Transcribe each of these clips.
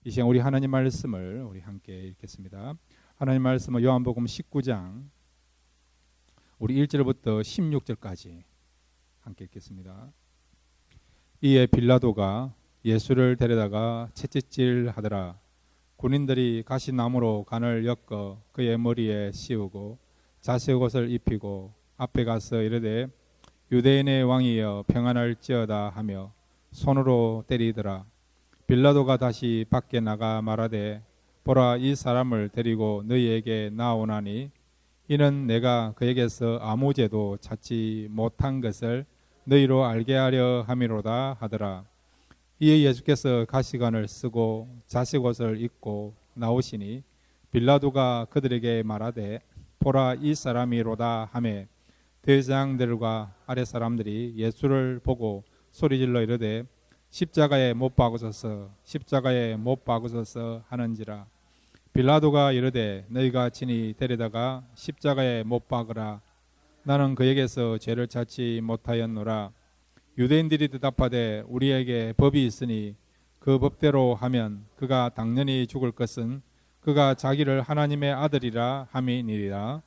이 시간 우리 하나님 말씀을 우리 함께 읽겠습니다. 하나님 말씀은 요한복음 19장 우리 1절부터 16절까지 함께 읽겠습니다. 이에 빌라도가 예수를 데려다가 채찍질 하더라. 군인들이 가시나무로 간을 엮어 그의 머리에 씌우고 자색 옷을 입히고 앞에 가서 이르되 유대인의 왕이여 평안할지어다 하며 손으로 때리더라. 빌라도가 다시 밖에 나가 말하되 보라, 이 사람을 데리고 너희에게 나오나니 이는 내가 그에게서 아무 죄도 찾지 못한 것을 너희로 알게 하려 함이로다 하더라. 이에 예수께서 가시관을 쓰고 자색 옷을 입고 나오시니 빌라도가 그들에게 말하되 보라, 이 사람이로다 하매 대장들과 아랫 사람들이 예수를 보고 소리질러 이르되 십자가에 못 박으소서, 십자가에 못 박으소서 하는지라. 빌라도가 이르되 너희가 친히 데려다가 십자가에 못 박으라. 나는 그에게서 죄를 찾지 못하였노라. 유대인들이 대답하되 우리에게 법이 있으니 그 법대로 하면 그가 당연히 죽을 것은 그가 자기를 하나님의 아들이라 함이니라.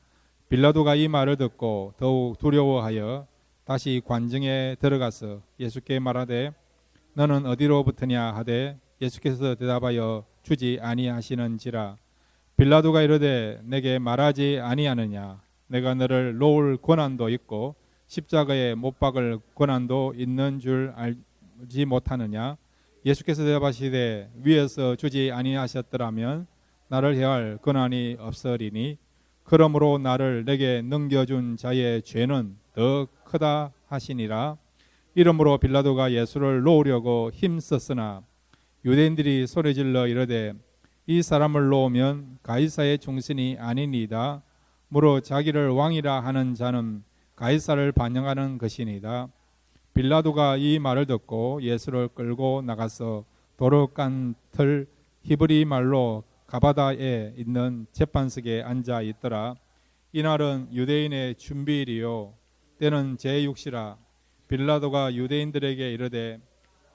빌라도가 이 말을 듣고 더욱 두려워하여 다시 관정에 들어가서 예수께 말하되 너는 어디로부터냐 하되 예수께서 대답하여 주지 아니하시는지라. 빌라도가 이르되 내게 말하지 아니하느냐. 내가 너를 놓을 권한도 있고 십자가에 못 박을 권한도 있는 줄 알지 못하느냐. 예수께서 대답하시되 위에서 주지 아니하셨더라면 나를 해할 권한이 없으리니 그러므로 나를 내게 넘겨준 자의 죄는 더 크다 하시니라. 이러므로 빌라도가 예수를 놓으려고 힘썼으나 유대인들이 소리질러 이르되 이 사람을 놓으면 가이사의 종신이 아니니이다. 무릇 자기를 왕이라 하는 자는 가이사를 반영하는 것이니이다. 빌라도가 이 말을 듣고 예수를 끌고 나가서 도로 깐틀 히브리 말로 가바다에 있는 재판석에 앉아 있더라. 이날은 유대인의 준비일이요 때는 제6시라. 빌라도가 유대인들에게 이르되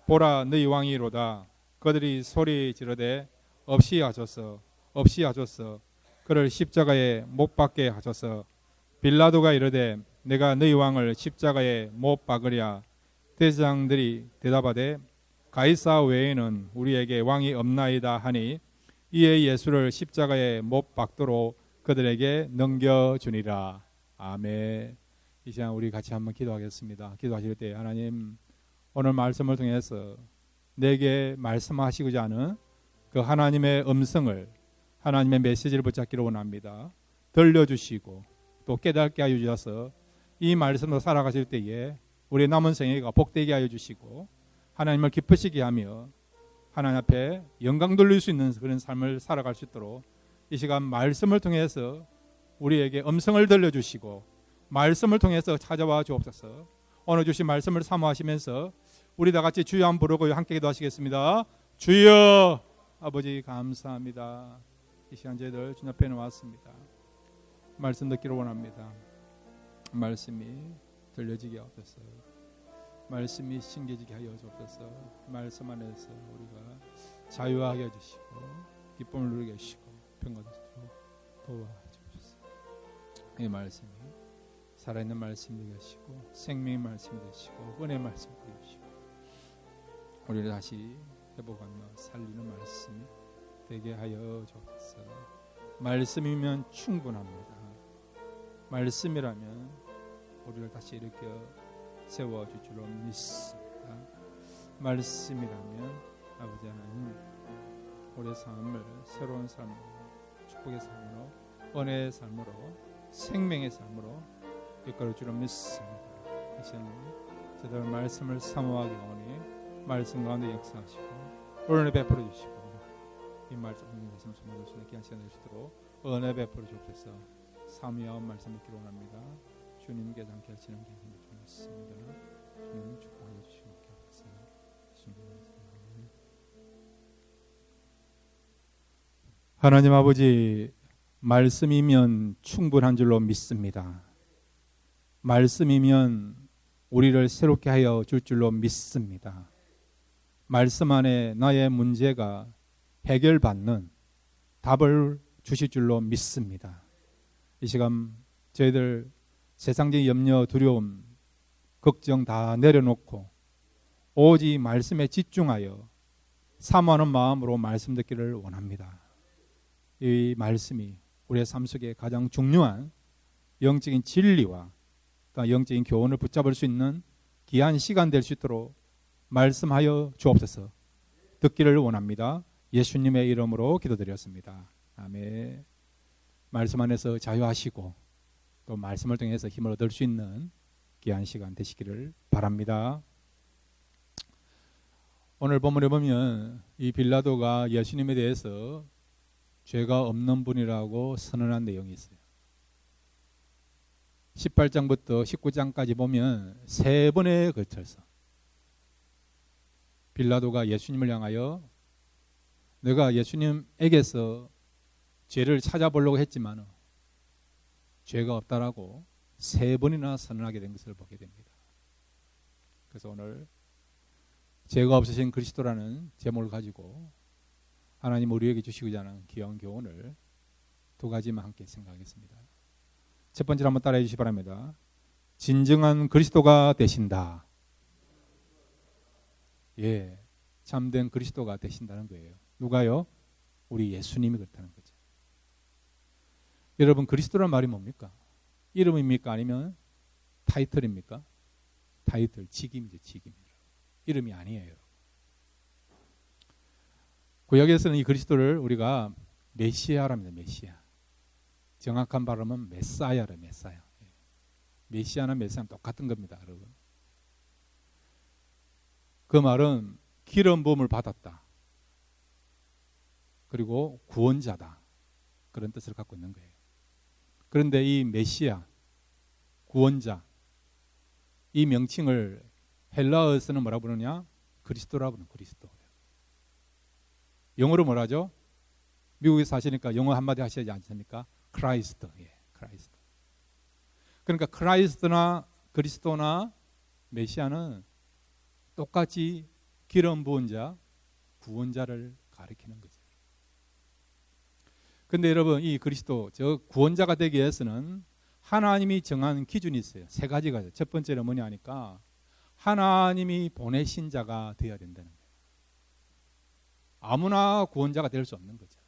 보라, 너희 왕이로다. 그들이 소리 지르되 없이 하소서, 없이 하소서. 그를 십자가에 못 박게 하소서. 빌라도가 이르되 내가 너희 왕을 십자가에 못 박으랴. 대장들이 대답하되 가이사 외에는 우리에게 왕이 없나이다 하니 이에 예수를 십자가에 못 박도록 그들에게 넘겨주니라. 아멘. 이 시간 우리 같이 한번 기도하겠습니다. 기도하실 때 하나님, 오늘 말씀을 통해서 내게 말씀하시고자 하는 그 하나님의 음성을, 하나님의 메시지를 붙잡기를 원합니다. 들려주시고 또 깨닫게 하여 주셔서 이 말씀으로 살아가실 때에 우리의 남은 생애가 복되게 하여 주시고 하나님을 기쁘시게 하며 하나님 앞에 영광 돌릴 수 있는 그런 삶을 살아갈 수 있도록 이 시간 말씀을 통해서 우리에게 음성을 들려주시고 말씀을 통해서 찾아와 주옵소서. 오늘 주신 말씀을 사모하시면서 우리 다 같이 주여 한번 부르고 함께 기도하시겠습니다. 주여. 아버지 감사합니다. 이 시간 저희들 주님 앞에 놓았습니다. 말씀 듣기를 원합니다. 말씀이 들려지게 하옵소서. 말씀이 신겨지게 하여 주옵소서. 말씀 안에서 우리가 자유하게 해주시고 기쁨을 누리게 해주시고 평강하시도록 도와주옵소서. 이 말씀이 살아있는 말씀이 되시고 생명의 말씀이 되시고 은혜의 말씀이 되시고 우리를 다시 회복하며 살리는 말씀이 되게 하여 주옵소서. 말씀이면 충분합니다. 말씀이라면 우리를 다시 일으켜 세워줄 줄로 믿습니다. 말씀이라면 아버지 하나님 우리의 삶을 새로운 삶으로, 축복의 삶으로, 은혜의 삶으로, 생명의 삶으로 이끌어 줄로 믿습니다. 이 시간에 저들 말씀을 사모하기 원해 말씀 가운데 역사하시고 은혜 베풀어 주시고 이 말씀 소망을 주는 귀한 시간 되시도록 은혜 베풀어 주옵소서. 사모하는 말씀 듣기를 원합니다. 주님께 함께 하시는 기회를 주셨습니다. 주님 축복해 주시기 바랍니다. 하나님 아버지, 말씀이면 충분한 줄로 믿습니다. 말씀이면 우리를 새롭게 하여 줄 줄로 믿습니다. 말씀 안에 나의 문제가 해결받는 답을 주실 줄로 믿습니다. 이 시간 저희들 세상적인 염려, 두려움, 걱정 다 내려놓고 오직 말씀에 집중하여 사모하는 마음으로 말씀 듣기를 원합니다. 이 말씀이 우리의 삶 속에 가장 중요한 영적인 진리와 또 영적인 교훈을 붙잡을 수 있는 귀한 시간 될 수 있도록 말씀하여 주옵소서. 듣기를 원합니다. 예수님의 이름으로 기도드렸습니다. 아멘. 말씀 안에서 자유하시고 또 말씀을 통해서 힘을 얻을 수 있는 귀한 시간 되시기를 바랍니다. 오늘 본문에 보면 이 빌라도가 예수님에 대해서 죄가 없는 분이라고 선언한 내용이 있어요. 18장부터 19장까지 보면 세 번에 걸쳐서 빌라도가 예수님을 향하여 내가 예수님에게서 죄를 찾아보려고 했지만 죄가 없다라고 세 번이나 선언하게 된 것을 보게 됩니다. 그래서 오늘 죄가 없으신 그리스도라는 제목을 가지고 하나님 우리에게 주시고자 하는 귀한 교훈을 두 가지만 함께 생각하겠습니다. 첫 번째로 한번 따라해 주시기 바랍니다. 진정한 그리스도가 되신다. 예, 참된 그리스도가 되신다는 거예요. 누가요? 우리 예수님이 그렇다는 거죠. 여러분, 그리스도란 말이 뭡니까? 이름입니까? 아니면 타이틀입니까? 타이틀, 직임이죠, 직임. 이름이 아니에요. 구약에서는 이 그리스도를 우리가 메시아랍니다. 메시아. 정확한 발음은 메사야라, 메사야. 메시아나 메사야는 똑같은 겁니다, 여러분. 그 말은 기름 부음을 받았다. 그리고 구원자다. 그런 뜻을 갖고 있는 거예요. 그런데 이 메시아, 구원자, 이 명칭을 헬라어에서는 뭐라고 부르냐? 그리스도라고 부르는 그리스도. 영어로 뭐라죠? 미국에 사시니까 영어 한마디 하시지 않습니까? 크라이스트. 예, 크라이스트. 그러니까 크라이스트나 그리스도나 메시아는 똑같이 기름 부은 자, 구원자를 가리키는 거죠. 근데 여러분, 이 그리스도, 저 구원자가 되기 위해서는 하나님이 정한 기준이 있어요. 세 가지가 있어요. 첫 번째는 뭐냐 하니까 하나님이 보내신 자가 되어야 된다는 거예요. 아무나 구원자가 될 수 없는 거죠.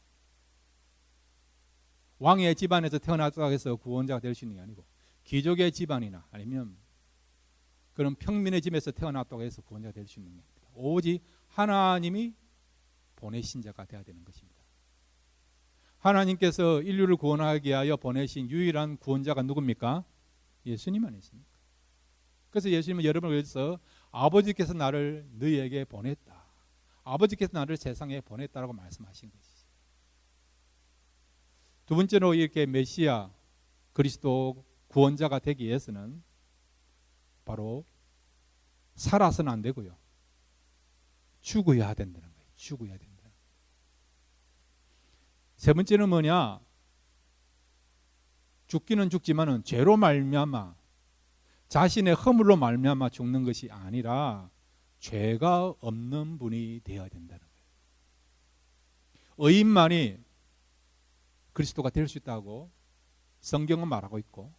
왕의 집안에서 태어났다고 해서 구원자가 될 수 있는 게 아니고 귀족의 집안이나 아니면 그런 평민의 집에서 태어났다고 해서 구원자가 될 수 있는 게 아닙니다. 오직 하나님이 보내신 자가 되어야 되는 것입니다. 하나님께서 인류를 구원하기 위하여 보내신 유일한 구원자가 누굽니까? 예수님 아니십니까? 그래서 예수님은 여러분을 위해서 아버지께서 나를 너희에게 보냈다. 아버지께서 나를 세상에 보냈다라고 말씀하신 것이죠. 두 번째로 이렇게 메시아, 그리스도 구원자가 되기 위해서는 바로 살아서는 안 되고요. 죽어야 된다는 거예요. 죽어야 된다. 세 번째는 뭐냐? 죽기는 죽지만은 죄로 말미암아 자신의 허물로 말미암아 죽는 것이 아니라 죄가 없는 분이 되어야 된다는 거예요. 의인만이 그리스도가 될 수 있다고 성경은 말하고 있고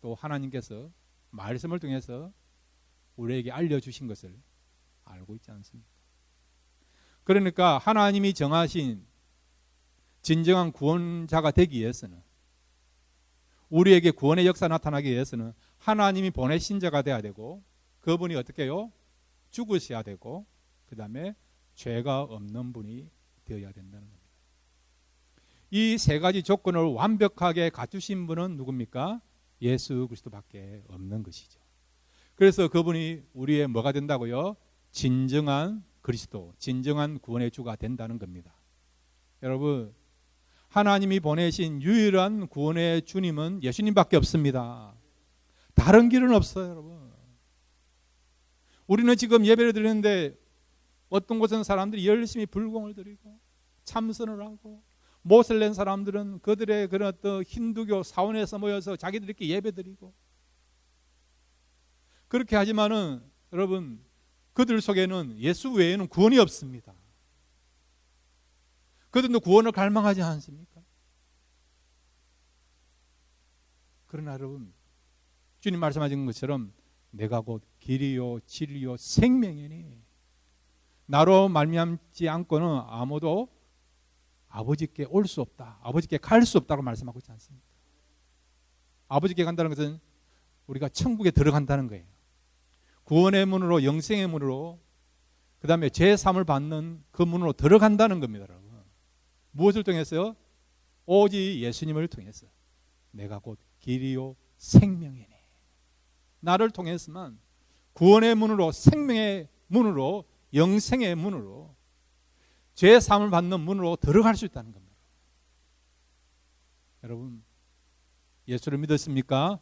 또 하나님께서 말씀을 통해서 우리에게 알려주신 것을 알고 있지 않습니까? 그러니까 하나님이 정하신 진정한 구원자가 되기 위해서는 우리에게 구원의 역사 나타나기 위해서는 하나님이 보내신 자가 되어야 되고 그분이 어떻게 해요? 죽으셔야 되고 그 다음에 죄가 없는 분이 되어야 된다는 겁니다. 이 세 가지 조건을 완벽하게 갖추신 분은 누굽니까? 예수 그리스도밖에 없는 것이죠. 그래서 그분이 우리의 뭐가 된다고요? 진정한 그리스도, 진정한 구원의 주가 된다는 겁니다. 여러분, 하나님이 보내신 유일한 구원의 주님은 예수님밖에 없습니다. 다른 길은 없어요, 여러분. 우리는 지금 예배를 드리는데 어떤 곳은 사람들이 열심히 불공을 드리고 참선을 하고 모슬렘 사람들은 그들의 그런 어떤 힌두교 사원에서 모여서 자기들끼리 예배 드리고 그렇게 하지만은 여러분 그들 속에는 예수 외에는 구원이 없습니다. 그들도 구원을 갈망하지 않습니까? 그러나 여러분, 주님 말씀하신 것처럼 내가 곧 길이요 진리요 생명이니 나로 말미암지 않고는 아무도 아버지께 올 수 없다, 아버지께 갈 수 없다고 말씀하고 있지 않습니까? 아버지께 간다는 것은 우리가 천국에 들어간다는 거예요. 구원의 문으로, 영생의 문으로, 그 다음에 제3을 받는 그 문으로 들어간다는 겁니다. 여러분. 무엇을 통해서요? 오직 예수님을 통해서. 내가 곧 길이요 생명이니. 나를 통해서만 구원의 문으로, 생명의 문으로, 영생의 문으로, 제3을 받는 문으로 들어갈 수 있다는 겁니다. 여러분, 예수를 믿었습니까?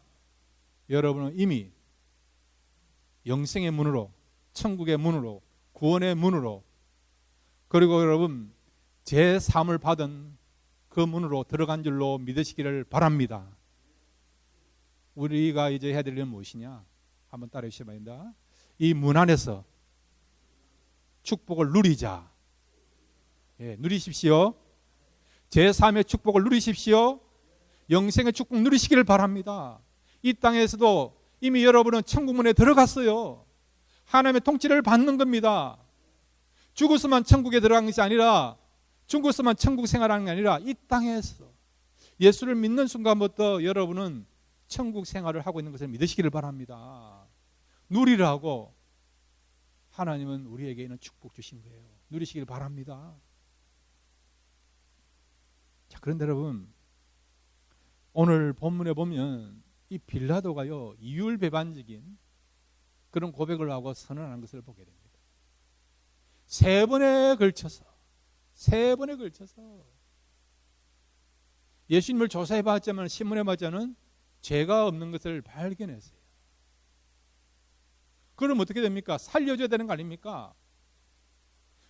여러분은 이미 영생의 문으로, 천국의 문으로, 구원의 문으로, 그리고 여러분 제3을 받은 그 문으로 들어간 줄로 믿으시기를 바랍니다. 우리가 이제 해야 될 일은 무엇이냐? 한번 따라해 주시기 바랍니다. 이 문 안에서 축복을 누리자. 예, 누리십시오. 제3의 축복을 누리십시오. 영생의 축복 누리시기를 바랍니다. 이 땅에서도 이미 여러분은 천국문에 들어갔어요. 하나님의 통치를 받는 겁니다. 죽어서만 천국에 들어간 것이 아니라, 죽어서만 천국 생활하는 게 아니라 이 땅에서 예수를 믿는 순간부터 여러분은 천국 생활을 하고 있는 것을 믿으시기를 바랍니다. 누리라고 하나님은 우리에게 있는 축복 주신 거예요. 누리시기를 바랍니다. 자, 그런데 여러분, 오늘 본문에 보면 이 빌라도가요, 이율배반적인 그런 고백을 하고 선언하는 것을 보게 됩니다. 세 번에 걸쳐서 예수님을 조사해 봤지만, 신문해 봤자는 죄가 없는 것을 발견했어요. 그럼 어떻게 됩니까? 살려줘야 되는 거 아닙니까?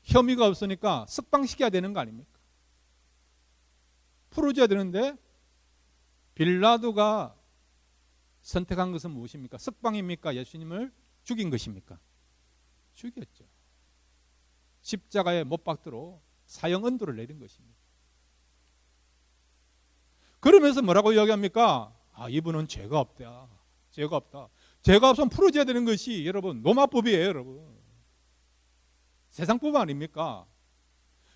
혐의가 없으니까 석방시켜야 되는 거 아닙니까? 풀어줘야 되는데 빌라도가 선택한 것은 무엇입니까? 석방입니까? 예수님을 죽인 것입니까? 죽였죠. 십자가에 못 박도록 사형 언도를 내린 것입니다. 그러면서 뭐라고 이야기합니까? 이분은 죄가 없다. 죄가 없다. 죄가 없으면 풀어줘야 되는 것이 여러분 로마법이에요. 여러분. 세상법 아닙니까?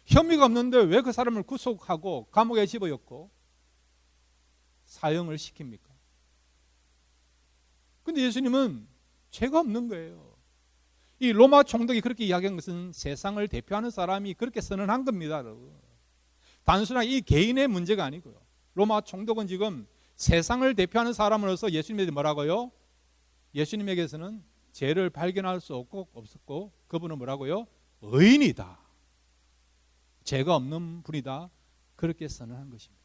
혐의가 없는데 왜 그 사람을 구속하고 감옥에 집어넣고 사형을 시킵니까? 근데 예수님은 죄가 없는 거예요. 이 로마 총독이 그렇게 이야기한 것은 세상을 대표하는 사람이 그렇게 선언한 겁니다. 여러분. 단순하게 이 개인의 문제가 아니고요. 로마 총독은 지금 세상을 대표하는 사람으로서 예수님에게 뭐라고요? 예수님에게서는 죄를 발견할 수 없었고 그분은 뭐라고요? 의인이다. 죄가 없는 분이다. 그렇게 선언한 것입니다.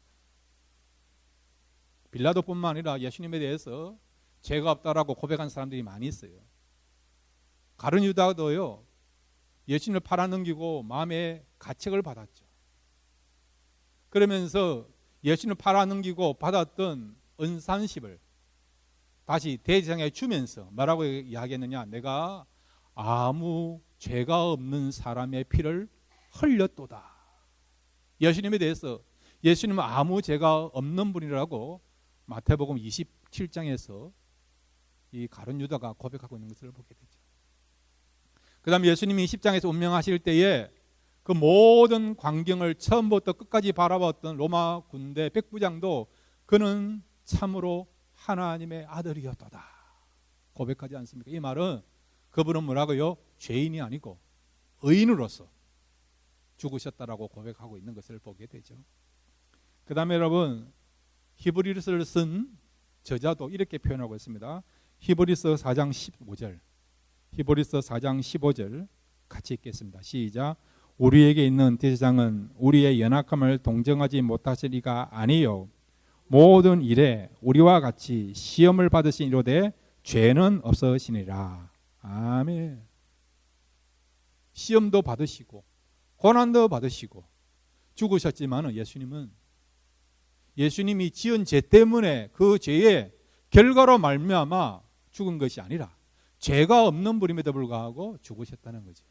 빌라도뿐만 아니라 예수님에 대해서 죄가 없다라고 고백한 사람들이 많이 있어요. 가룟 유다도요, 예수님을 팔아넘기고 마음에 가책을 받았죠. 그러면서 예수님을 팔아넘기고 받았던 은산십을 다시 대제사장에게 주면서 뭐라고 이야기했느냐? 내가 아무 죄가 없는 사람의 피를 흘렸도다. 예수님에 대해서 예수님은 아무 죄가 없는 분이라고 마태복음 27장에서 이 가룟 유다가 고백하고 있는 것을 보게 되죠. 그 다음에 예수님이 10장에서 운명하실 때에 그 모든 광경을 처음부터 끝까지 바라봤던 로마 군대 백부장도 그는 참으로 하나님의 아들이었도다 고백하지 않습니까? 이 말은 그분은 뭐라고요? 죄인이 아니고 의인으로서 죽으셨다라고 고백하고 있는 것을 보게 되죠. 그 다음에 여러분, 히브리서를 쓴 저자도 이렇게 표현하고 있습니다. 히브리서 4장 15절, 히브리서 4장 15절 같이 읽겠습니다. 시작. 우리에게 있는 대제사장은 우리의 연약함을 동정하지 못하실 리가 아니요 모든 일에 우리와 같이 시험을 받으신 이로되 죄는 없으시니라. 아멘. 시험도 받으시고 고난도 받으시고 죽으셨지만 예수님이 지은 죄 때문에 그 죄의 결과로 말미암아 죽은 것이 아니라 죄가 없는 분임에도 불구하고 죽으셨다는 거죠.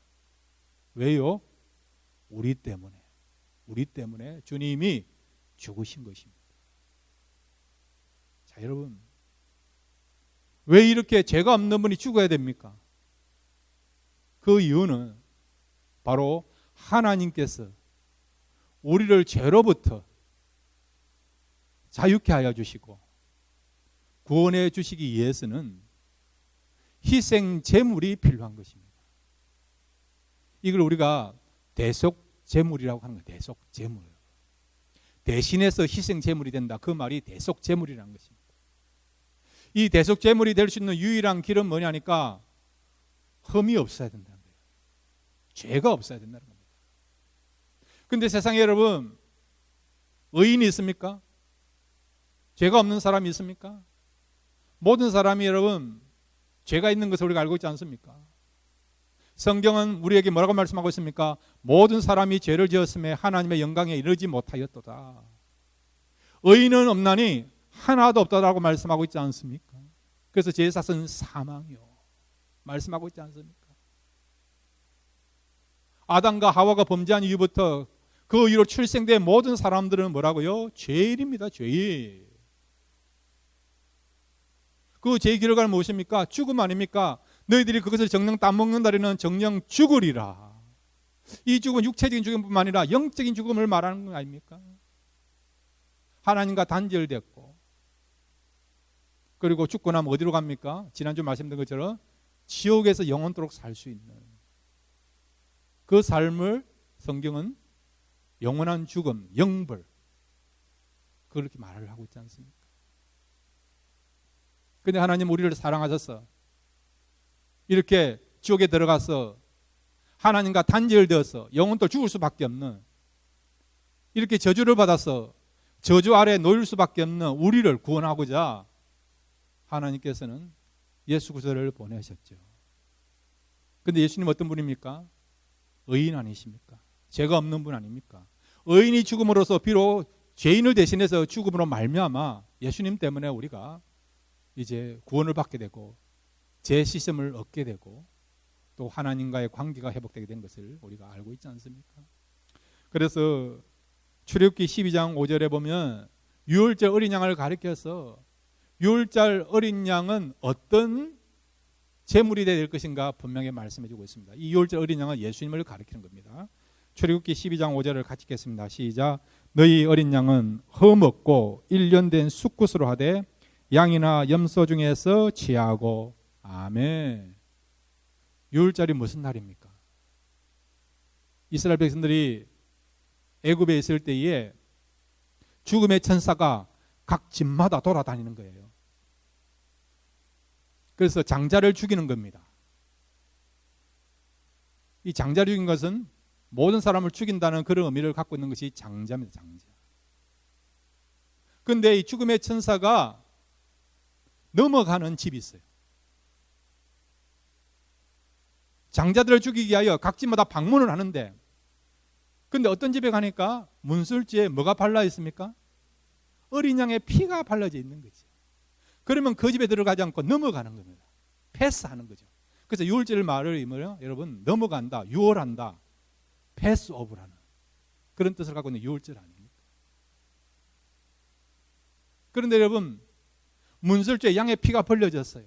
왜요? 우리 때문에. 우리 때문에 주님이 죽으신 것입니다. 자, 여러분, 왜 이렇게 죄가 없는 분이 죽어야 됩니까? 그 이유는 바로 하나님께서 우리를 죄로부터 자유케 하여 주시고 구원해 주시기 위해서는 희생 제물이 필요한 것입니다. 이걸 우리가 대속 제물이라고 하는 거예요. 대속 제물. 대신해서 희생 제물이 된다. 그 말이 대속 제물이라는 것입니다. 이 대속 제물이 될 수 있는 유일한 길은 뭐냐니까 흠이 없어야 된다는 거예요. 죄가 없어야 된다는 겁니다. 근데 세상에 여러분, 의인이 있습니까? 죄가 없는 사람이 있습니까? 모든 사람이 여러분 죄가 있는 것을 우리가 알고 있지 않습니까? 성경은 우리에게 뭐라고 말씀하고 있습니까? 모든 사람이 죄를 지었음에 하나님의 영광에 이르지 못하였도다. 의인은 없나니 하나도 없다라고 말씀하고 있지 않습니까? 그래서 죄의 삭은 사망이요 말씀하고 있지 않습니까? 아담과 하와가 범죄한 이후부터 그 이후로 출생된 모든 사람들은 뭐라고요? 죄인입니다. 죄인. 그 죄의 결과는 무엇입니까? 죽음 아닙니까? 너희들이 그것을 정령 따먹는 날에는 정령 죽으리라. 이 죽음은 육체적인 죽음뿐만 아니라 영적인 죽음을 말하는 거 아닙니까? 하나님과 단절됐고, 그리고 죽고 나면 어디로 갑니까? 지난주 말씀드린 것처럼 지옥에서 영원토록 살 수 있는 그 삶을 성경은 영원한 죽음, 영벌, 그렇게 말을 하고 있지 않습니까? 근데 하나님 우리를 사랑하셔서 이렇게 지옥에 들어가서 하나님과 단절되어서 영원토록 죽을 수밖에 없는, 이렇게 저주를 받아서 저주 아래 놓일 수밖에 없는 우리를 구원하고자 하나님께서는 예수 그리스도를 보내셨죠. 근데 예수님 어떤 분입니까? 의인 아니십니까? 죄가 없는 분 아닙니까? 의인이 죽음으로써 비록 죄인을 대신해서 죽음으로 말미암아 예수님 때문에 우리가 이제 구원을 받게 되고 죄 씻음을 얻게 되고 또 하나님과의 관계가 회복되게 된 것을 우리가 알고 있지 않습니까? 그래서 출애굽기 12장 5절에 보면 유월절 어린 양을 가리켜서 유월절 어린 양은 어떤 제물이 될 것인가 분명히 말씀해 주고 있습니다. 이 유월절 어린 양은 예수님을 가리키는 겁니다. 출애굽기 12장 5절을 같이 읽겠습니다. 시작. 너희 어린 양은 흠없고 1년 된 숫굿으로 하되 양이나 염소 중에서 취하고. 아멘. 유월절이 무슨 날입니까? 이스라엘 백성들이 애굽에 있을 때에 죽음의 천사가 각 집마다 돌아다니는 거예요. 그래서 장자를 죽이는 겁니다. 이 장자를 죽인 것은 모든 사람을 죽인다는 그런 의미를 갖고 있는 것이 장자입니다. 장자. 그런데 이 죽음의 천사가 넘어가는 집이 있어요. 장자들을 죽이기 위하여 각 집마다 방문을 하는데, 근데 어떤 집에 가니까 문술지에 뭐가 발라 있습니까? 어린 양의 피가 발라져 있는 거죠. 그러면 그 집에 들어가지 않고 넘어가는 겁니다. 패스하는 거죠. 그래서 유월절 말을 뭐요? 여러분, 넘어간다, 유월한다, 패스 오브라는 그런 뜻을 갖고 있는 유월절 아닙니까? 그런데 여러분, 문설주에 양의 피가 벌려졌어요.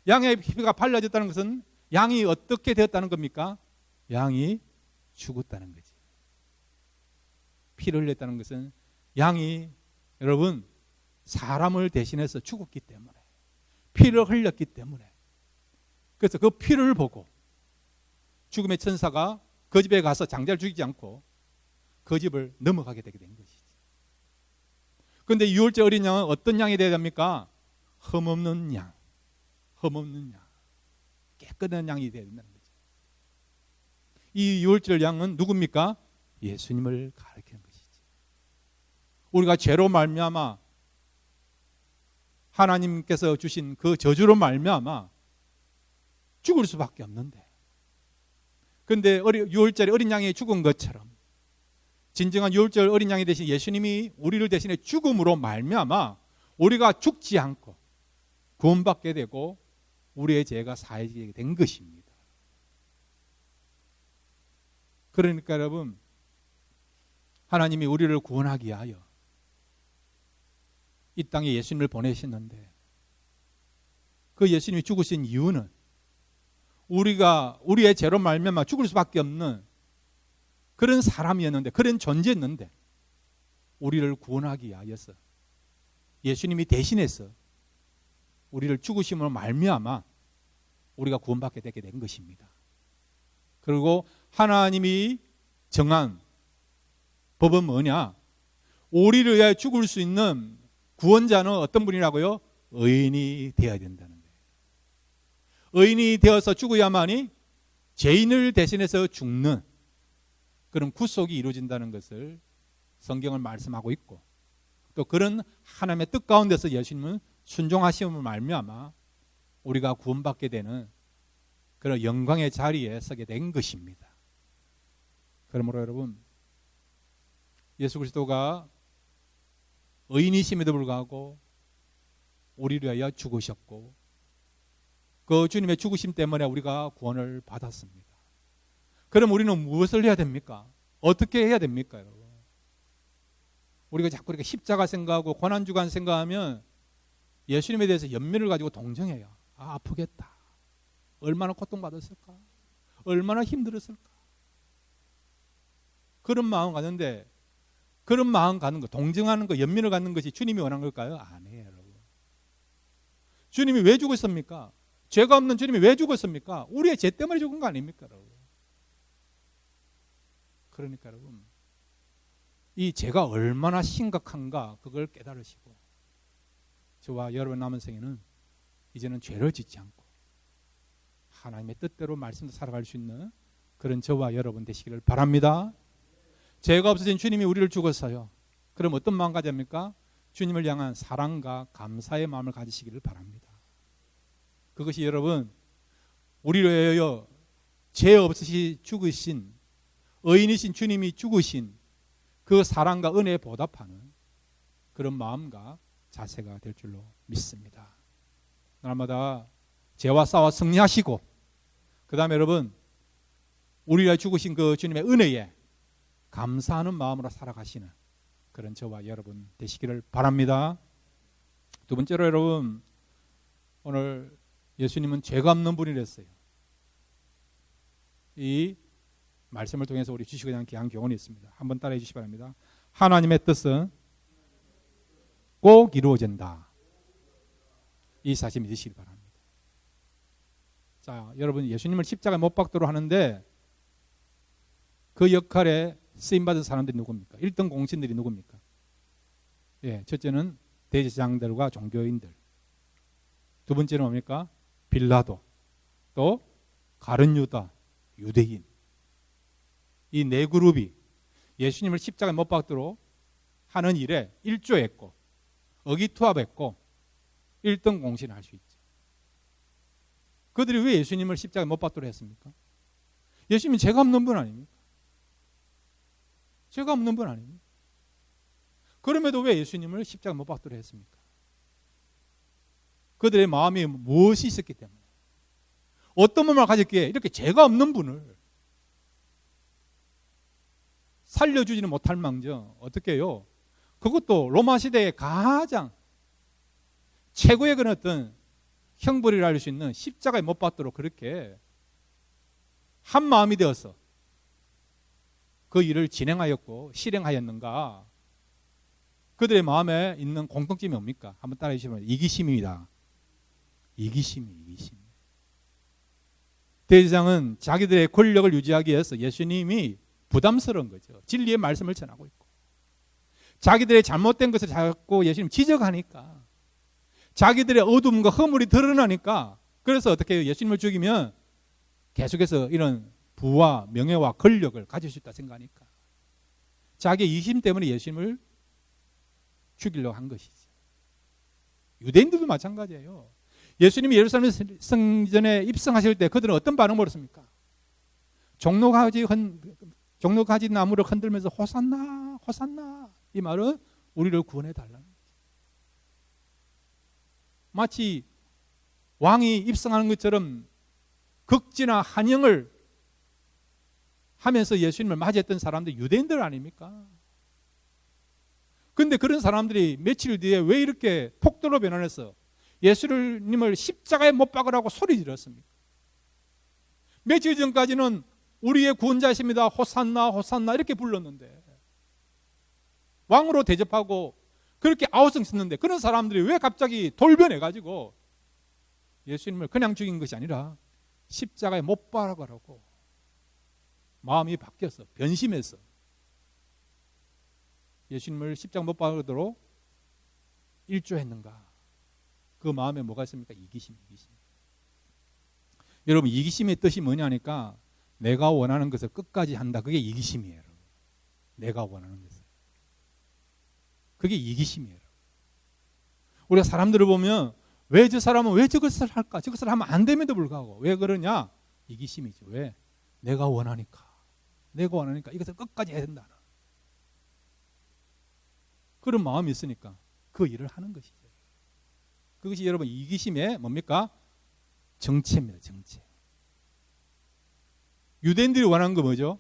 양의 피가 발라졌다는 것은 양이 어떻게 되었다는 겁니까? 양이 죽었다는 거지. 피를 흘렸다는 것은 양이 여러분 사람을 대신해서 죽었기 때문에, 피를 흘렸기 때문에, 그래서 그 피를 보고 죽음의 천사가 그 집에 가서 장자를 죽이지 않고 그 집을 넘어가게 되게 된 것이지. 그런데 유월절 어린 양은 어떤 양이 되어야 됩니까? 흠없는 양, 흠없는 양, 깨끗한 양이 되어야 된다는 거죠. 이 유월절 양은 누굽니까? 예수님을 가리키는 것이지. 우리가 죄로 말미암아 하나님께서 주신 그 저주로 말미암아 죽을 수밖에 없는데, 그런데 유월절에 어린 양이 죽은 것처럼 진정한 유월절 어린 양이 되신 예수님이 우리를 대신해 죽음으로 말미암아 우리가 죽지 않고 구원받게 되고 우리의 죄가 사해지게 된 것입니다. 그러니까 여러분, 하나님이 우리를 구원하기 위하여 이 땅에 예수님을 보내셨는데 그 예수님이 죽으신 이유는 우리의 죄로 말미암아 죽을 수밖에 없는 그런 사람이었는데, 그런 존재였는데 우리를 구원하기 위하여서 예수님이 대신해서 우리를 죽으심으로 말미암아 우리가 구원받게 되게 된 것입니다. 그리고 하나님이 정한 법은 뭐냐? 우리를 위하여 죽을 수 있는 구원자는 어떤 분이라고요? 의인이 되어야 된다는 거예요. 의인이 되어서 죽어야만이 죄인을 대신해서 죽는 그런 구속이 이루어진다는 것을 성경은 말씀하고 있고, 또 그런 하나님의 뜻 가운데서 예수님은 순종하심을 말미암아 우리가 구원받게 되는 그런 영광의 자리에 서게 된 것입니다. 그러므로 여러분, 예수 그리스도가 의인이심에도 불구하고 우리를 위하여 죽으셨고, 그 주님의 죽으심 때문에 우리가 구원을 받았습니다. 그럼 우리는 무엇을 해야 됩니까? 어떻게 해야 됩니까, 여러분? 우리가 자꾸 이렇게 십자가 생각하고 고난주간 생각하면 예수님에 대해서 연민을 가지고 동정해요. 아, 아프겠다. 얼마나 고통받았을까? 얼마나 힘들었을까? 그런 마음 가는데, 그런 마음 가는 거, 동정하는 거, 연민을 갖는 것이 주님이 원한 걸까요? 아니에요, 여러분. 주님이 왜 죽었습니까? 죄가 없는 주님이 왜 죽었습니까? 우리의 죄 때문에 죽은 거 아닙니까, 여러분? 그러니까 여러분, 이 죄가 얼마나 심각한가 그걸 깨달으시고, 저와 여러분 남은 생에는 이제는 죄를 짓지 않고 하나님의 뜻대로 말씀대로 살아갈 수 있는 그런 저와 여러분 되시기를 바랍니다. 죄가 없어진 주님이 우리를 죽었어요. 그럼 어떤 마음 가져야 합니까? 주님을 향한 사랑과 감사의 마음을 가지시기를 바랍니다. 그것이 여러분, 우리를 위하여 죄 없이 죽으신 의인이신 주님이 죽으신 그 사랑과 은혜에 보답하는 그런 마음과 자세가 될 줄로 믿습니다. 날마다 죄와 싸워 승리하시고, 그 다음에 여러분, 우리를 죽으신 그 주님의 은혜에 감사하는 마음으로 살아가시는 그런 저와 여러분 되시기를 바랍니다. 두 번째로 여러분, 오늘 예수님은 죄가 없는 분이랬어요. 이 말씀을 통해서 우리 주시고자 하는 귀한 교훈이 있습니다. 한번 따라해 주시기 바랍니다. 하나님의 뜻은 꼭 이루어진다. 이 사실 믿으시기 바랍니다. 자, 여러분, 예수님을 십자가에 못 박도록 하는데 그 역할에 쓰임받은 사람들이 누굽니까? 1등 공신들이 누굽니까? 예, 첫째는 대제사장들과 종교인들. 두 번째는 뭡니까? 빌라도. 또 가룟 유다, 유대인. 이 네 그룹이 예수님을 십자가에 못 박도록 하는 일에 일조했고, 의기투합했고 1등 공신을 할 수 있죠. 그들이 왜 예수님을 십자가에 못 박도록 했습니까? 예수님은 죄가 없는 분 아닙니까? 죄가 없는 분 아닙니까? 그럼에도 왜 예수님을 십자가에 못 박도록 했습니까? 그들의 마음에 무엇이 있었기 때문에, 어떤 마음을 가졌기에 이렇게 죄가 없는 분을 살려주지는 못할 망정 어떻게 해요? 그것도 로마 시대의 가장 최고의 그런 어떤 형벌이라 할 수 있는 십자가에 못 박도록 그렇게 한 마음이 되어서 그 일을 진행하였고 실행하였는가? 그들의 마음에 있는 공통점이 뭡니까? 한번 따라해 주시면 이기심입니다. 이기심. 대제사장은 자기들의 권력을 유지하기 위해서 예수님이 부담스러운 거죠. 진리의 말씀을 전하고 있고, 자기들의 잘못된 것을 자꾸 예수님 지적하니까, 자기들의 어둠과 허물이 드러나니까, 그래서 어떻게 해요? 예수님을 죽이면 계속해서 이런 부와 명예와 권력을 가질 수 있다 생각하니까 자기의 이심 때문에 예수님을 죽이려고 한 것이죠. 유대인들도 마찬가지예요. 예수님이 예루살렘 성전에 입성하실 때 그들은 어떤 반응을 보였습니까? 종로가지 나무를 흔들면서 호산나 호산나, 이 말은 우리를 구원해 달라는 거죠. 마치 왕이 입성하는 것처럼 극진한 환영을 하면서 예수님을 맞이했던 사람들 유대인들 아닙니까? 근데 그런 사람들이 며칠 뒤에 왜 이렇게 폭도로 변환해서 예수님을 십자가에 못 박으라고 소리 질렀습니까? 며칠 전까지는 우리의 구원자십니다, 호산나 호산나 이렇게 불렀는데, 왕으로 대접하고 그렇게 아우성 쳤는데, 그런 사람들이 왜 갑자기 돌변해가지고 예수님을 그냥 죽인 것이 아니라 십자가에 못 박으라고 마음이 바뀌어서 변심해서 예수님을 십자가 못 박도록 일조했는가? 그 마음에 뭐가 있습니까? 이기심. 여러분, 이기심의 뜻이 뭐냐니까 내가 원하는 것을 끝까지 한다. 그게 이기심이에요. 여러분. 내가 원하는 것을. 그게 이기심이에요. 우리가 사람들을 보면 왜 저 사람은 왜 저것을 할까? 저것을 하면 안 됨에도 불구하고 왜 그러냐? 이기심이죠. 왜? 내가 원하니까 이것을 끝까지 해야 된다. 그런 마음이 있으니까 그 일을 하는 것이죠. 그것이 여러분 이기심의 뭡니까? 정체입니다. 정체. 유대인들이 원하는 거 뭐죠?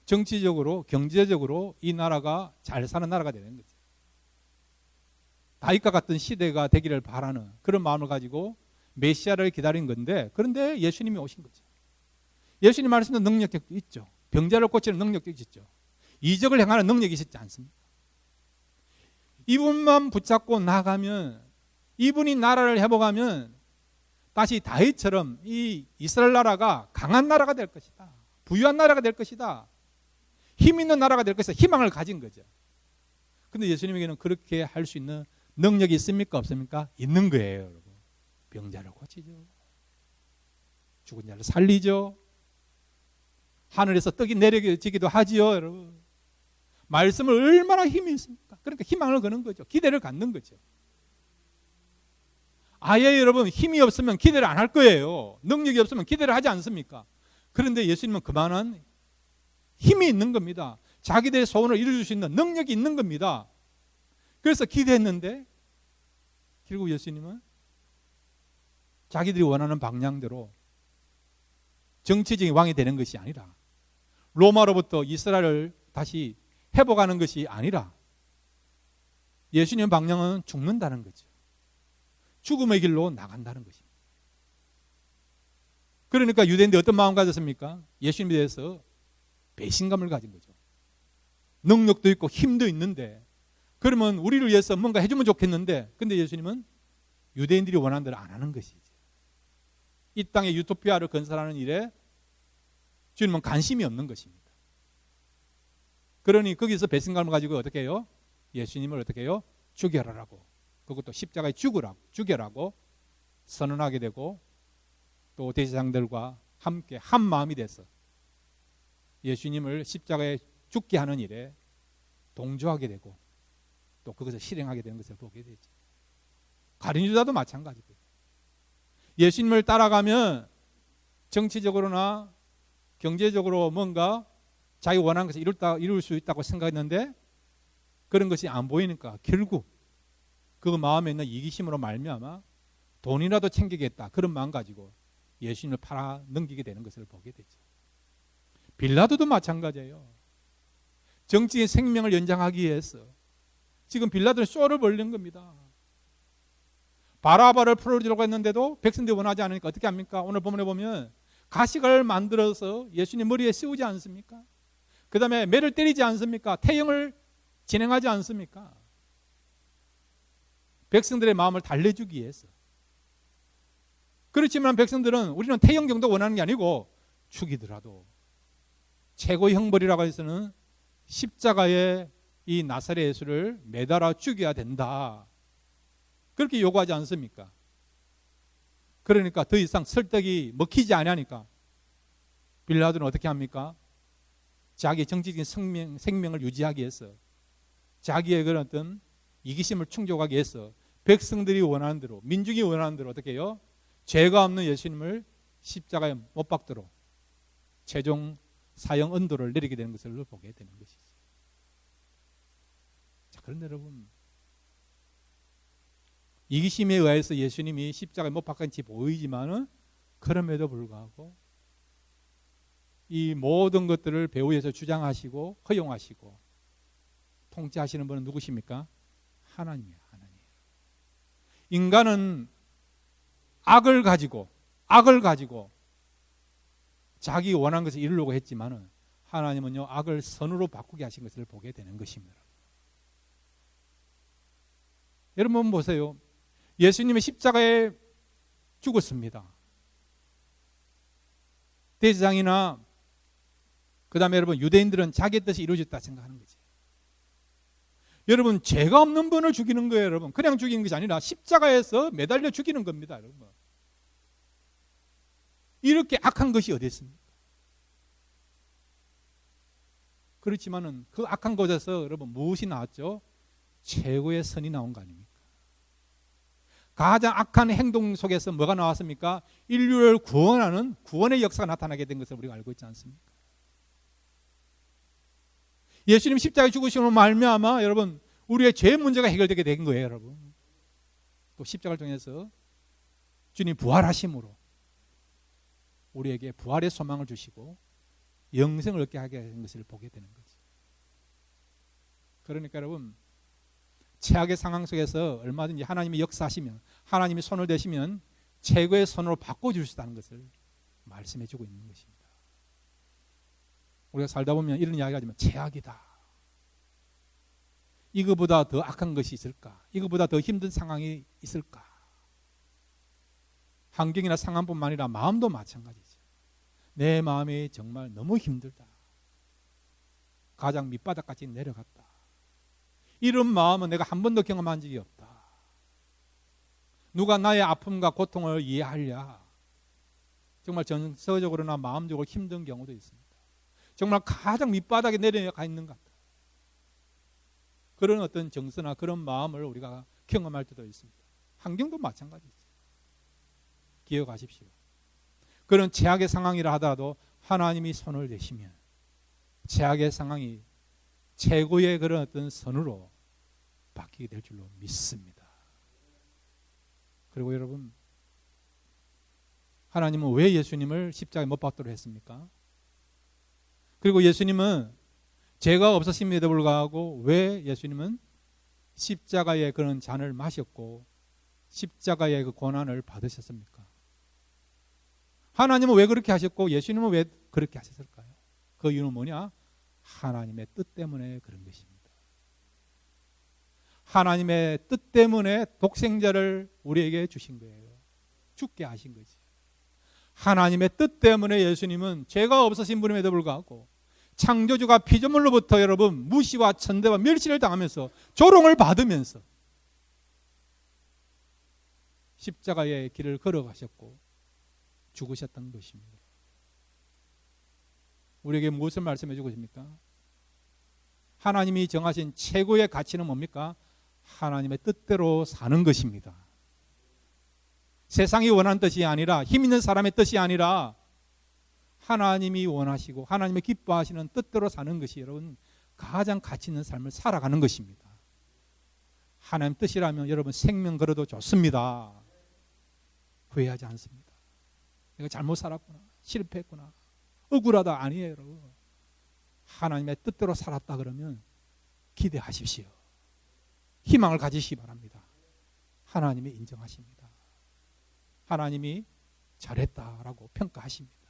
정치적으로, 경제적으로 이 나라가 잘 사는 나라가 되는 거죠. 다윗과 같은 시대가 되기를 바라는 그런 마음을 가지고 메시아를 기다린 건데, 그런데 예수님이 오신 거죠. 예수님 말씀도 능력도 있죠. 병자를 고치는 능력도 있죠. 이적을 행하는 능력이 있지 않습니까? 이분만 붙잡고 나가면, 이분이 나라를 회복하면 다시 다윗처럼 이 이스라엘 나라가 강한 나라가 될 것이다. 부유한 나라가 될 것이다. 힘 있는 나라가 될 것이다. 희망을 가진 거죠. 그런데 예수님에게는 그렇게 할 수 있는 능력이 있습니까? 없습니까? 있는 거예요. 여러분. 병자를 고치죠. 죽은 자를 살리죠. 하늘에서 떡이 내려지기도 하지요. 여러분. 말씀을 얼마나 힘이 있습니까? 그러니까 희망을 거는 거죠. 기대를 갖는 거죠. 아예 여러분 힘이 없으면 기대를 안 할 거예요. 능력이 없으면 기대를 하지 않습니까? 그런데 예수님은 그만한 힘이 있는 겁니다. 자기들의 소원을 이루어줄 수 있는 능력이 있는 겁니다. 그래서 기대했는데 결국 예수님은 자기들이 원하는 방향대로 정치적인 왕이 되는 것이 아니라 로마로부터 이스라엘을 다시 회복하는 것이 아니라 예수님의 방향은 죽는다는 거죠. 죽음의 길로 나간다는 것입니다. 그러니까 유대인들이 어떤 마음 가졌습니까? 예수님에 대해서 배신감을 가진 거죠. 능력도 있고 힘도 있는데, 그러면 우리를 위해서 뭔가 해주면 좋겠는데, 근데 예수님은 유대인들이 원하는 대로 안 하는 것이죠. 이 땅에 유토피아를 건설하는 일에 주님은 관심이 없는 것입니다. 그러니 거기서 배신감을 가지고 어떻게 해요? 예수님을 어떻게 해요? 죽여라라고, 그것도 십자가에 죽여라고 선언하게 되고, 또 대제사장들과 함께 한 마음이 돼서 예수님을 십자가에 죽게 하는 일에 동조하게 되고 또 그것을 실행하게 되는 것을 보게 되죠. 가룟 유다도 마찬가지고요. 예수님을 따라가면 정치적으로나 경제적으로 뭔가 자기 원하는 것을 이룰 수 있다고 생각했는데 그런 것이 안 보이니까 결국 그 마음에 있는 이기심으로 말미암아 돈이라도 챙기겠다 그런 마음 가지고 예수님을 팔아 넘기게 되는 것을 보게 되죠. 빌라도도 마찬가지예요. 정치의 생명을 연장하기 위해서 지금 빌라도는 쇼를 벌린 겁니다. 바라바를 풀어주려고 했는데도 백성들이 원하지 않으니까 어떻게 합니까? 오늘 본문에 보면 가식을 만들어서 예수님 머리에 씌우지 않습니까? 그 다음에 매를 때리지 않습니까? 태형을 진행하지 않습니까? 백성들의 마음을 달래주기 위해서. 그렇지만 백성들은 우리는 태형 정도 원하는 게 아니고 죽이더라도 최고의 형벌이라고 해서는 십자가에 이 나사렛 예수를 매달아 죽여야 된다. 그렇게 요구하지 않습니까? 그러니까 더 이상 설득이 먹히지 않으니까 빌라도는 어떻게 합니까? 자기 정치적인 생명을 유지하기 위해서 자기의 그런 어떤 이기심을 충족하기 위해서 백성들이 원하는 대로, 민중이 원하는 대로 어떻게 해요? 죄가 없는 예수님을 십자가에 못 박도록 최종 사형 언도를 내리게 되는 것을 보게 되는 것이죠. 자, 그런데 여러분, 이기심에 의해서 예수님이 십자가에 못 박힌지 보이지만은 그럼에도 불구하고 이 모든 것들을 배후에서 주장하시고 허용하시고 통치하시는 분은 누구십니까? 하나님이에요. 하나님. 인간은 악을 가지고 자기 원하는 것을 이루려고 했지만은 하나님은요, 악을 선으로 바꾸게 하신 것을 보게 되는 것입니다. 여러분 보세요. 예수님이 십자가에 죽었습니다. 대제사장이나 그 다음에 여러분 유대인들은 자기의 뜻이 이루어졌다 생각하는 거지. 여러분 죄가 없는 분을 죽이는 거예요. 여러분 그냥 죽이는 것이 아니라 십자가에서 매달려 죽이는 겁니다. 여러분 이렇게 악한 것이 어디 있습니까? 그렇지만은 그 악한 곳에서 여러분 무엇이 나왔죠? 최고의 선이 나온 거 아닙니까? 가장 악한 행동 속에서 뭐가 나왔습니까? 인류를 구원하는 구원의 역사가 나타나게 된 것을 우리가 알고 있지 않습니까? 예수님 십자가에 죽으심으로 말미암아 여러분 우리의 죄 문제가 해결되게 된 거예요. 여러분 또 십자가를 통해서 주님 부활하심으로 우리에게 부활의 소망을 주시고 영생을 얻게 하게 된 것을 보게 되는 거죠. 그러니까 여러분 최악의 상황 속에서 얼마든지 하나님이 역사하시면 하나님이 손을 대시면 최고의 손으로 바꿔줄 수 있다는 것을 말씀해 주고 있는 것입니다. 우리가 살다 보면 이런 이야기가 하지만 최악이다. 이거보다 더 악한 것이 있을까? 이거보다 더 힘든 상황이 있을까? 환경이나 상황뿐만 아니라 마음도 마찬가지죠. 내 마음이 정말 너무 힘들다. 가장 밑바닥까지 내려갔다. 이런 마음은 내가 한 번도 경험한 적이 없다. 누가 나의 아픔과 고통을 이해하랴. 정말 정서적으로나 마음적으로 힘든 경우도 있습니다. 정말 가장 밑바닥에 내려가 있는 것 같다. 그런 어떤 정서나 그런 마음을 우리가 경험할 때도 있습니다. 환경도 마찬가지죠. 기억하십시오. 그런 최악의 상황이라 하더라도 하나님이 손을 대시면 최악의 상황이 최고의 그런 어떤 선으로 바뀌게 될 줄로 믿습니다. 그리고 여러분 하나님은 왜 예수님을 십자가에 못 박도록 했습니까? 그리고 예수님은 죄가 없으심에도 불구하고 왜 예수님은 십자가의 그런 잔을 마셨고 십자가의 그 고난을 받으셨습니까? 하나님은 왜 그렇게 하셨고 예수님은 왜 그렇게 하셨을까요? 그 이유는 뭐냐? 하나님의 뜻 때문에 그런 것입니다. 하나님의 뜻 때문에 독생자를 우리에게 주신 거예요. 죽게 하신 거지. 하나님의 뜻 때문에 예수님은 죄가 없으신 분임에도 불구하고 창조주가 피조물로부터 여러분 무시와 천대와 멸시를 당하면서 조롱을 받으면서 십자가의 길을 걸어가셨고 죽으셨던 것입니다. 우리에게 무엇을 말씀해 주고 있습니까? 하나님이 정하신 최고의 가치는 뭡니까? 하나님의 뜻대로 사는 것입니다. 세상이 원하는 뜻이 아니라 힘 있는 사람의 뜻이 아니라 하나님이 원하시고 하나님이 기뻐하시는 뜻대로 사는 것이 여러분 가장 가치 있는 삶을 살아가는 것입니다. 하나님 뜻이라면 여러분 생명 걸어도 좋습니다. 후회하지 않습니다. 내가 잘못 살았구나, 실패했구나, 억울하다 아니에요. 여러분 하나님의 뜻대로 살았다 그러면 기대하십시오. 희망을 가지시기 바랍니다. 하나님이 인정하십니다. 하나님이 잘했다라고 평가하십니다.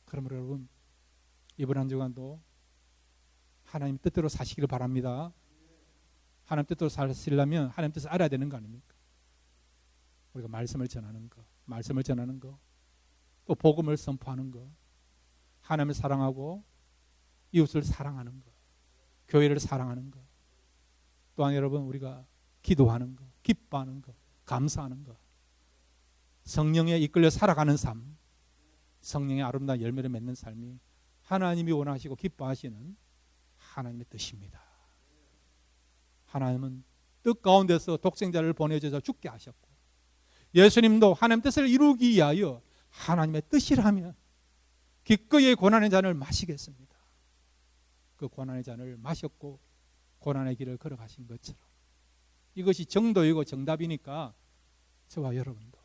그러므로 여러분 이번 한 주간도 하나님 뜻대로 사시기를 바랍니다. 하나님 뜻대로 사시려면 하나님 뜻을 알아야 되는 거 아닙니까? 우리가 말씀을 전하는 거, 또 복음을 선포하는 거, 하나님을 사랑하고 이웃을 사랑하는 거, 교회를 사랑하는 거, 또한 여러분 우리가 기도하는 거, 기뻐하는 거, 감사하는 것, 성령에 이끌려 살아가는 삶, 성령의 아름다운 열매를 맺는 삶이 하나님이 원하시고 기뻐하시는 하나님의 뜻입니다. 하나님은 뜻 가운데서 독생자를 보내주셔서 죽게 하셨고 예수님도 하나님의 뜻을 이루기 위하여 하나님의 뜻이라면 기꺼이 고난의 잔을 마시겠습니다. 그 고난의 잔을 마셨고 고난의 길을 걸어가신 것처럼 이것이 정도이고 정답이니까 저와 여러분도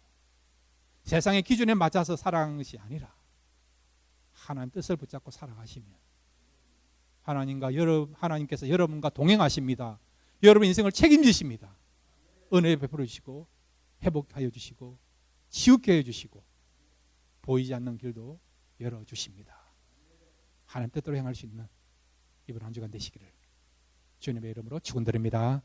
세상의 기준에 맞춰서 살아가는 것이 아니라 하나님 뜻을 붙잡고 살아가시면 하나님께서 여러분과 동행하십니다. 여러분 인생을 책임지십니다. 은혜 베풀어 주시고 회복하여 주시고 치유케 해 주시고 보이지 않는 길도 열어주십니다. 하나님 뜻대로 행할 수 있는 이번 한 주간 되시기를 주님의 이름으로 축원드립니다.